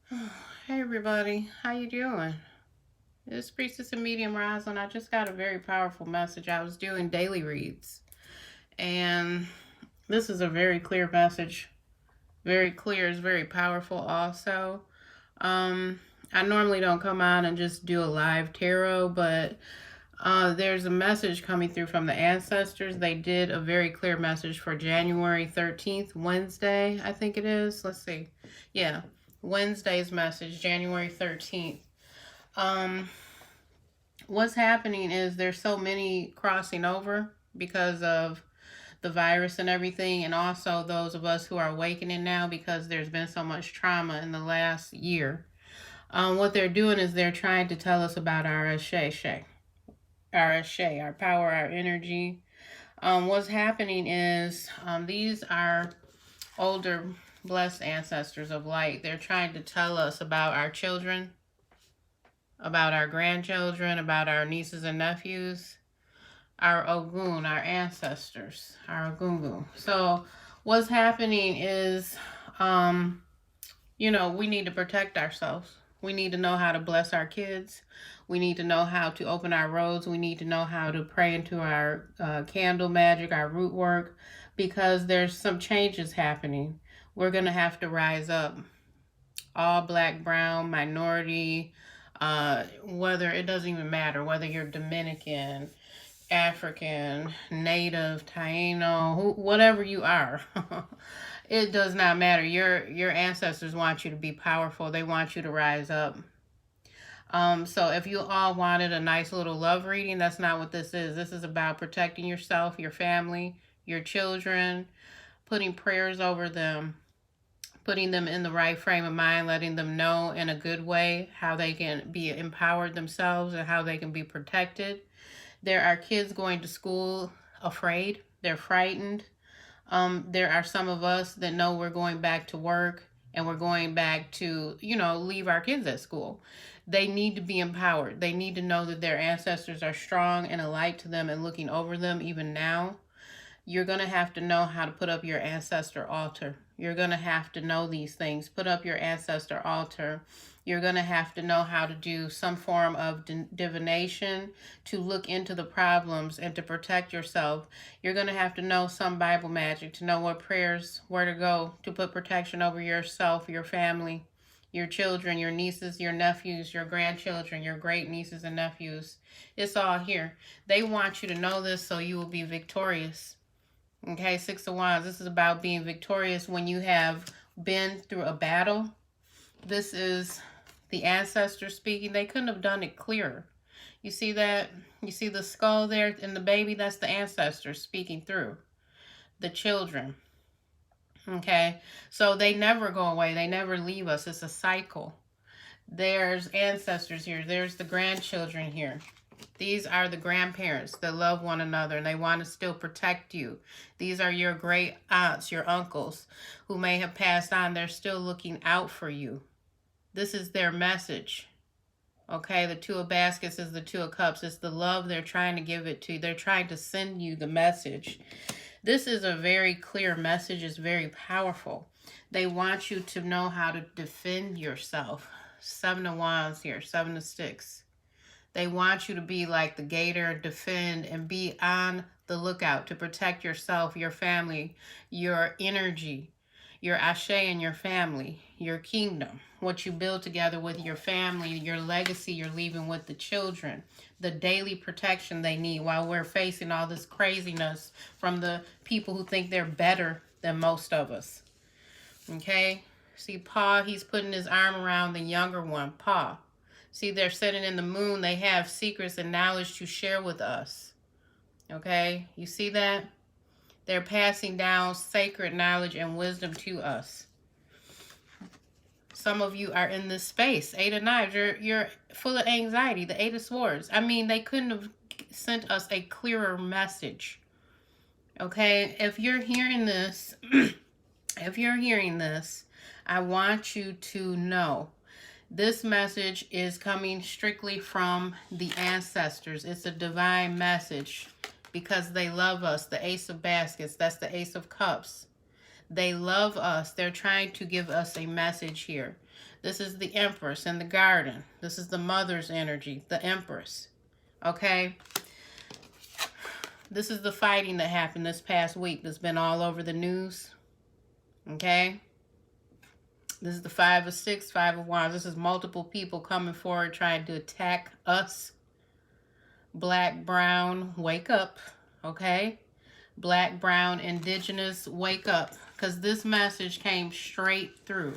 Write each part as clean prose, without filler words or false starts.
Hey everybody, how you doing? This Priestess and Medium Rising. I just got a very powerful message. I was doing daily reads, and this is a very clear message. Very clear, it's very powerful also. I normally don't come on and just do a live tarot, but there's a message coming through from the ancestors. They did a very clear message for January 13th, Wednesday, I think it is. Let's see. Yeah, Wednesday's message, January 13th. What's happening is there's so many crossing over because of the virus and everything, and also those of us who are awakening now because there's been so much trauma in the last year. What they're doing is they're trying to tell us about our Ashe, our power, our energy. What's happening is these are older blessed ancestors of light. They're trying to tell us about our children, about our grandchildren, about our nieces and nephews, our Ogun, our ancestors, our Ogungun. So what's happening is, we need to protect ourselves. We need to know how to bless our kids. We need to know how to open our roads. We need to know how to pray into our candle magic, our root work, because there's some changes happening. We're going to have to rise up. All black, brown, minority, whether it doesn't even matter, whether you're Dominican, African, Native, Taino, whatever you are. It does not matter. Your ancestors want you to be powerful. They want you to rise up. So if you all wanted a nice little love reading, that's not what this is. This is about protecting yourself, your family, your children, putting prayers over them, putting them in the right frame of mind, letting them know in a good way how they can be empowered themselves and how they can be protected. There are kids going to school afraid. They're frightened. There are some of us that know we're going back to work and we're going back to, leave our kids at school. They need to be empowered. They need to know that their ancestors are strong and a light to them and looking over them even now. You're going to have to know how to put up your ancestor altar. You're going to have to know these things. Put up your ancestor altar. You're going to have to know how to do some form of divination to look into the problems and to protect yourself. You're going to have to know some Bible magic to know what prayers, where to go to put protection over yourself, your family, your children, your nieces, your nephews, your grandchildren, your great nieces and nephews. It's all here. They want you to know this so you will be victorious. Okay, Six of Wands. This is about being victorious when you have been through a battle. This is the ancestors speaking. They couldn't have done it clearer. You see that? You see the skull there and the baby? That's the ancestors speaking through the children. Okay, so they never go away. They never leave us. It's a cycle. There's ancestors here. There's the grandchildren here. These are the grandparents that love one another and they want to still protect you. These are your great aunts, your uncles who may have passed on. They're still looking out for you. This is their message. Okay, the Two of Baskets is the Two of Cups. It's the love they're trying to give it to you. They're trying to send you the message. This is a very clear message. It's very powerful. They want you to know how to defend yourself. Seven of Wands here, Seven of Sticks. They want you to be like the gator, defend, and be on the lookout to protect yourself, your family, your energy, your Ashe and your family, your kingdom, what you build together with your family, your legacy you're leaving with the children, the daily protection they need while we're facing all this craziness from the people who think they're better than most of us. Okay? See, Pa, he's putting his arm around the younger one, Pa. See, they're sitting in the moon. They have secrets and knowledge to share with us. Okay? You see that? They're passing down sacred knowledge and wisdom to us. Some of you are in this space. Eight of Knives. You're full of anxiety. The Eight of Swords. I mean, they couldn't have sent us a clearer message. Okay? If you're hearing this, I want you to know this message is coming strictly from the ancestors. It's a divine message because they love us. The Ace of Baskets, that's the Ace of Cups. They love us. They're trying to give us a message here. This is the Empress in the garden. This is the mother's energy, the Empress. Okay? This is the fighting that happened this past week that's been all over the news. Okay? This is the Five of Six, Five of Wands. This is multiple people coming forward trying to attack us. Black, brown, wake up. Okay? Black, brown, indigenous, wake up. Because this message came straight through.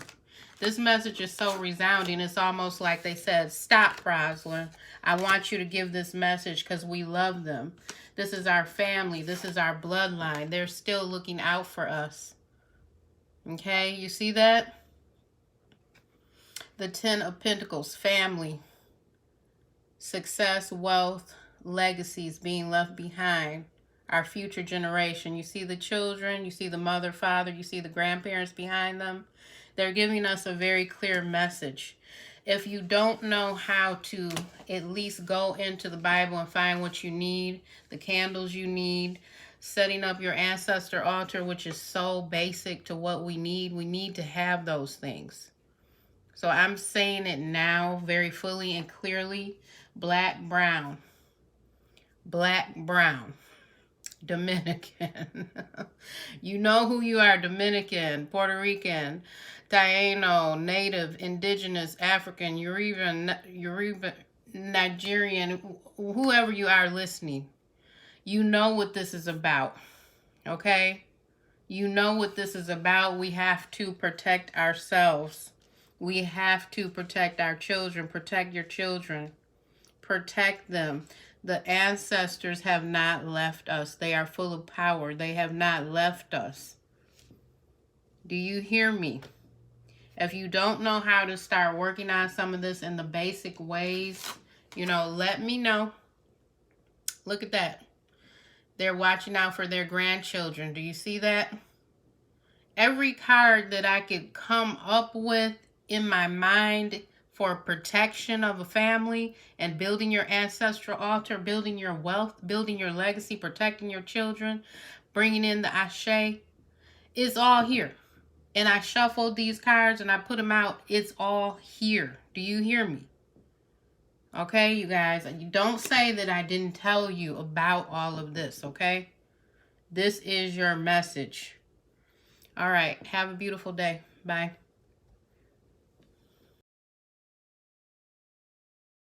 This message is so resounding. It's almost like they said, stop, Rosalind. I want you to give this message because we love them. This is our family. This is our bloodline. They're still looking out for us. Okay, you see that? The Ten of Pentacles, family, success, wealth, legacies being left behind. Our future generation. You see the children, you see the mother, father, you see the grandparents behind them. They're giving us a very clear message. If you don't know how to at least go into the Bible and find what you need, the candles you need, setting up your ancestor altar, which is so basic to what we need to have those things. So I'm saying it now very fully and clearly. Black, brown. Black, brown. Dominican. You know who you are. Dominican, Puerto Rican, Taino, Native, Indigenous, African, Yoruba, Nigerian, whoever you are listening. You know what this is about. Okay? You know what this is about. We have to protect ourselves. We have to protect our children. Protect your children. Protect them. The ancestors have not left us. They are full of power. They have not left us. Do you hear me? If you don't know how to start working on some of this in the basic ways, you know, let me know. Look at that. They're watching out for their grandchildren. Do you see that? Every card that I could come up with in my mind for protection of a family and building your ancestral altar, building your wealth, building your legacy, protecting your children, bringing in the Ashe, it's all here. And I shuffled these cards and I put them out. It's all here. Do you hear me? Okay, you guys, you don't say that I didn't tell you about all of this, okay? This is your message. All right, have a beautiful day. Bye.